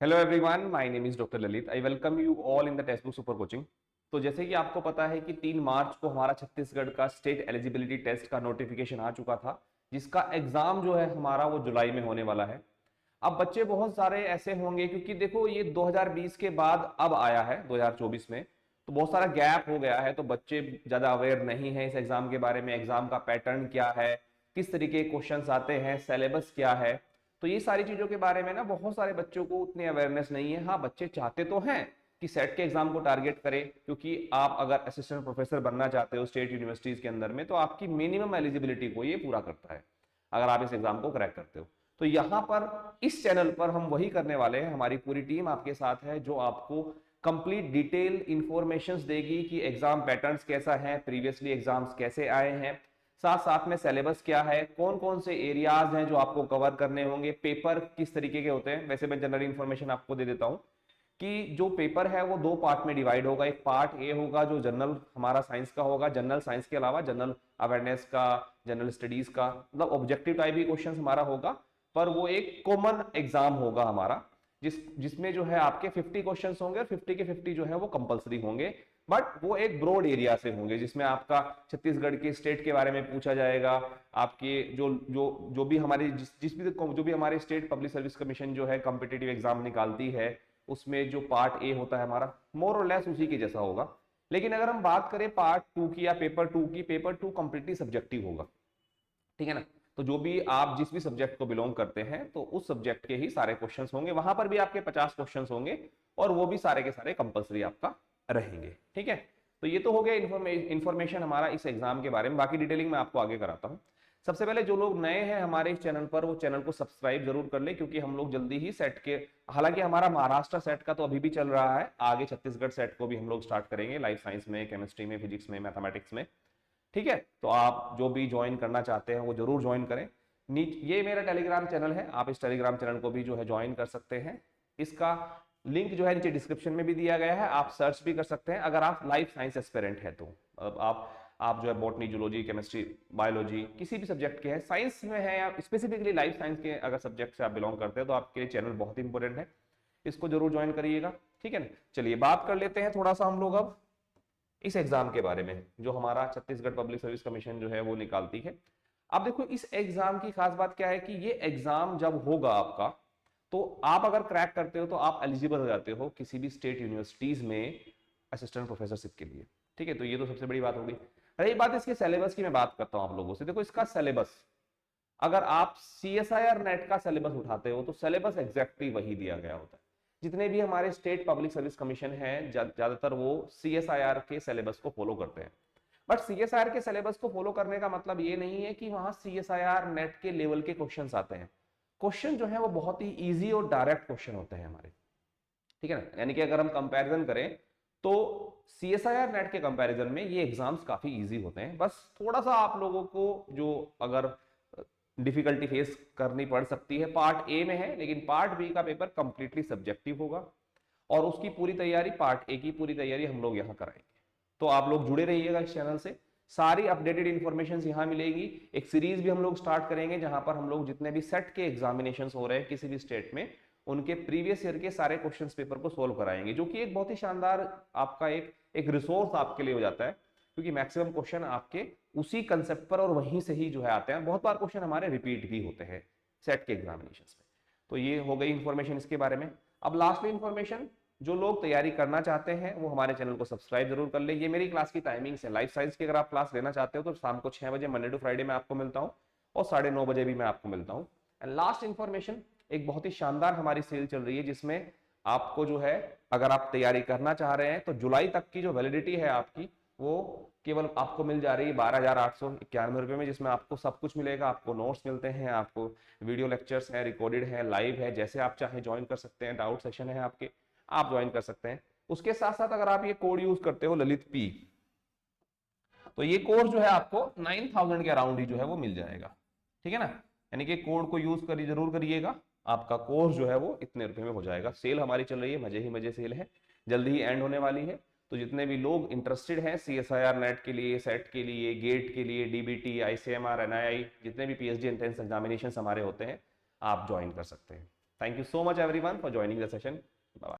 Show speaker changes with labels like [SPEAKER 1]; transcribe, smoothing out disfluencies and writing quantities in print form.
[SPEAKER 1] Hello everyone, my name is doctor Lalit. I welcome you all in the text book super coaching. तो जैसे कि आपको पता है कि 3 मार्च को हमारा छत्तीसगढ़ का स्टेट एलिजिबिलिटी टेस्ट का नोटिफिकेशन आ चुका था, जिसका एग्जाम जो है हमारा वो जुलाई में होने वाला है। अब बच्चे बहुत सारे ऐसे होंगे, क्योंकि देखो ये 2020 के बाद अब आया है 2024 में, तो बहुत सारा गैप हो गया है, तो बच्चे ज्यादा अवेयर नहीं है इस एग्जाम के बारे में। एग्जाम का पैटर्न क्या है, किस तरीके के क्वेश्चंस आते हैं, सिलेबस क्या है, तो ये सारी चीजों के बारे में ना बहुत सारे बच्चों को उतनी अवेयरनेस नहीं है। हाँ, बच्चे चाहते तो हैं कि सेट के एग्जाम को टारगेट करें, क्योंकि आप अगर असिस्टेंट प्रोफेसर बनना चाहते हो स्टेट यूनिवर्सिटीज के अंदर में, तो आपकी मिनिमम एलिजिबिलिटी को ये पूरा करता है अगर आप इस एग्जाम को क्रैक करते हो। तो यहां पर इस चैनल पर हम वही करने वाले हैं, हमारी पूरी टीम आपके साथ है जो आपको कंप्लीट डिटेल इंफॉर्मेशन देगी कि एग्जाम पैटर्न्स कैसा है, प्रीवियसली एग्जाम्स कैसे आए हैं, साथ साथ में सिलेबस क्या है, कौन कौन से एरियाज हैं जो आपको कवर करने होंगे, पेपर किस तरीके के होते हैं। वैसे मैं जनरल इंफॉर्मेशन आपको दे देता हूं कि जो पेपर है वो 2 पार्ट में डिवाइड होगा। एक पार्ट ए होगा जो जनरल हमारा साइंस का होगा, जनरल साइंस के अलावा जनरल अवेयरनेस का, जनरल स्टडीज का, मतलब ऑब्जेक्टिव टाइप ही क्वेश्चन हमारा होगा, पर वो एक कॉमन एग्जाम होगा हमारा, जिसमें जो है आपके 50 क्वेश्चंस होंगे और 50 के 50 जो है वो कंपलसरी होंगे। बट वो एक ब्रॉड एरिया से होंगे, जिसमें आपका छत्तीसगढ़ के स्टेट के बारे में पूछा जाएगा, आपके जो जो जो भी हमारी जिस भी जो भी हमारे स्टेट पब्लिक सर्विस कमीशन जो है कॉम्पिटिटिव एग्जाम निकालती है, उसमें जो पार्ट ए होता है हमारा मोर और लेस उसी के जैसा होगा। लेकिन अगर हम बात करें पार्ट 2 की या पेपर 2 की, पेपर 2 कंप्लीटली सब्जेक्टिव होगा, ठीक है ना। तो जो भी आप जिस भी सब्जेक्ट को बिलोंग करते हैं, तो उस सब्जेक्ट के ही सारे क्वेश्चंस होंगे, वहां पर भी आपके 50 क्वेश्चंस होंगे और वो भी सारे के सारे कंपलसरी आपका रहेंगे, ठीक है। तो ये तो हो गया इंफॉर्मेशन हमारा इस एग्जाम के बारे में। बाकी डिटेलिंग मैं आपको आगे कराता हूं। सबसे पहले जो लोग नए हैं हमारे इस चैनल पर, वो चैनल को सब्सक्राइब जरूर कर ले, क्योंकि हम लोग जल्दी ही सेट के, हालांकि हमारा महाराष्ट्र सेट का तो अभी भी चल रहा है, आगे छत्तीसगढ़ सेट को भी हम लोग स्टार्ट करेंगे, लाइफ साइंस में, केमिस्ट्री में, फिजिक्स में, मैथमेटिक्स में, ठीक है। तो आप जो भी ज्वाइन करना चाहते हैं वो जरूर ज्वाइन करें। ये मेरा टेलीग्राम चैनल है, आप इस टेलीग्राम चैनल को भी जो है ज्वाइन कर सकते हैं। इसका लिंक जो है नीचे डिस्क्रिप्शन में भी दिया गया है, आप सर्च भी कर सकते हैं अगर आप लाइफ साइंस एस्पिरेंट है तो। अब आप जो है बॉटनी, जूलॉजी, केमिस्ट्री, बायोलॉजी किसी भी सब्जेक्ट के हैं, साइंस में है या स्पेसिफिकली लाइफ साइंस के अगर सब्जेक्ट से आप बिलोंग करते हैं, तो आपके लिए चैनल बहुत इंपॉर्टेंट है, इसको जरूर ज्वाइन करिएगा, ठीक है ना। चलिए बात कर लेते हैं थोड़ा सा हम लोग अब इस एग्जाम के बारे में, जो हमारा छत्तीसगढ़ पब्लिक सर्विस कमीशन जो है वो निकालती है। अब देखो इस एग्जाम की खास बात क्या है कि ये एग्जाम जब होगा आपका, तो आप अगर क्रैक करते हो तो आप एलिजिबल हो जाते हो किसी भी स्टेट यूनिवर्सिटीज में असिस्टेंट प्रोफेसरशिप के लिए, ठीक है। तो ये तो सबसे बड़ी बात होगी। रही बात इसके सिलेबस की, मैं बात करता हूं आप लोगों से। देखो इसका सिलेबस, अगर आप CSIR नेट का सिलेबस उठाते हो तो सिलेबस एग्जैक्टली वही दिया गया होता है। जितने भी हमारे स्टेट पब्लिक सर्विस कमीशन है, ज्यादातर वो CSIR के सिलेबस को फॉलो करते हैं। बट CSIR के सिलेबस को फॉलो करने का मतलब ये नहीं है कि वहां CSIR नेट के लेवल के क्वेश्चंस आते हैं। क्वेश्चन जो है वो बहुत ही इजी और डायरेक्ट क्वेश्चन होते हैं हमारे, ठीक है ना। यानी कि अगर हम कंपैरिजन करें तो CSIR नेट के कंपैरिजन में ये एग्जाम्स काफी इजी होते हैं। बस थोड़ा सा आप लोगों को जो अगर डिफिकल्टी फेस करनी पड़ सकती है पार्ट ए में है, लेकिन पार्ट बी का पेपर कंप्लीटली सब्जेक्टिव होगा और उसकी पूरी तैयारी, पार्ट ए की पूरी तैयारी हम लोग यहां कराएंगे। तो आप लोग जुड़े रहिएगा इस चैनल से, सारी अपडेटेड इंफॉर्मेशन यहां मिलेगी। एक सीरीज भी हम लोग स्टार्ट करेंगे जहां पर हम लोग जितने भी सेट के एग्जामिनेशन हो रहे हैं किसी भी स्टेट में, उनके प्रीवियस ईयर के सारे क्वेश्चन पेपर को सोल्व कराएंगे, जो कि एक बहुत ही शानदार आपका एक रिसोर्स आपके लिए हो जाता है, क्योंकि मैक्सिमम क्वेश्चन आपके उसी कंसेप्ट पर और वहीं से ही जो है आते हैं। बहुत बार क्वेश्चन हमारे रिपीट भी होते हैं सेट के एग्जामिनेशन में। तो ये हो गई इंफॉर्मेशन इसके बारे में। अब लास्ट में इंफॉर्मेशन, जो लोग तैयारी करना चाहते हैं वो हमारे चैनल को सब्सक्राइब जरूर कर ले। ये मेरी क्लास की टाइमिंग्स है, लाइफ साइंस की अगर आप क्लास लेना चाहते हो तो शाम को 6 बजे मंडे टू फ्राइडे में आपको मिलता हूं और 9:30 बजे भी मैं आपको मिलता हूं। एंड लास्ट इंफॉर्मेशन, एक बहुत ही शानदार हमारी सेल चल रही है, जिसमें आपको जो है अगर आप तैयारी करना चाह रहे हैं तो जुलाई तक की जो वैलिडिटी है आपकी, वो केवल आपको मिल जा रही है 12,891 रुपए में, जिसमें आपको सब कुछ मिलेगा। आपको नोट्स मिलते हैं, आपको वीडियो लेक्चर्स हैं, रिकॉर्डेड है, लाइव है, जैसे आप चाहे ज्वाइन कर सकते हैं, डाउट सेशन है आपके, आप ज्वाइन कर सकते हैं। उसके साथ साथ अगर आप ये कोड यूज करते हो ललित पी, तो ये कोर्स जो है आपको 9,000 के अराउंड ही जो है वो मिल जाएगा, ठीक है ना। यानी कि कोड को यूज करिए, जरूर करिएगा, आपका कोर्स जो है वो इतने रुपए में हो जाएगा। सेल हमारी चल रही है, मजे ही मजे सेल है, जल्दी ही एंड होने वाली है। तो जितने भी लोग इंटरेस्टेड हैं CSIR नेट के लिए, सेट के लिए, गेट के लिए, DBT, ICMR, NII, जितने भी PhD एंट्रेंस एग्जामिनेशन हमारे होते हैं, आप ज्वाइन कर सकते हैं। Thank you so much everyone for joining the session. Bye.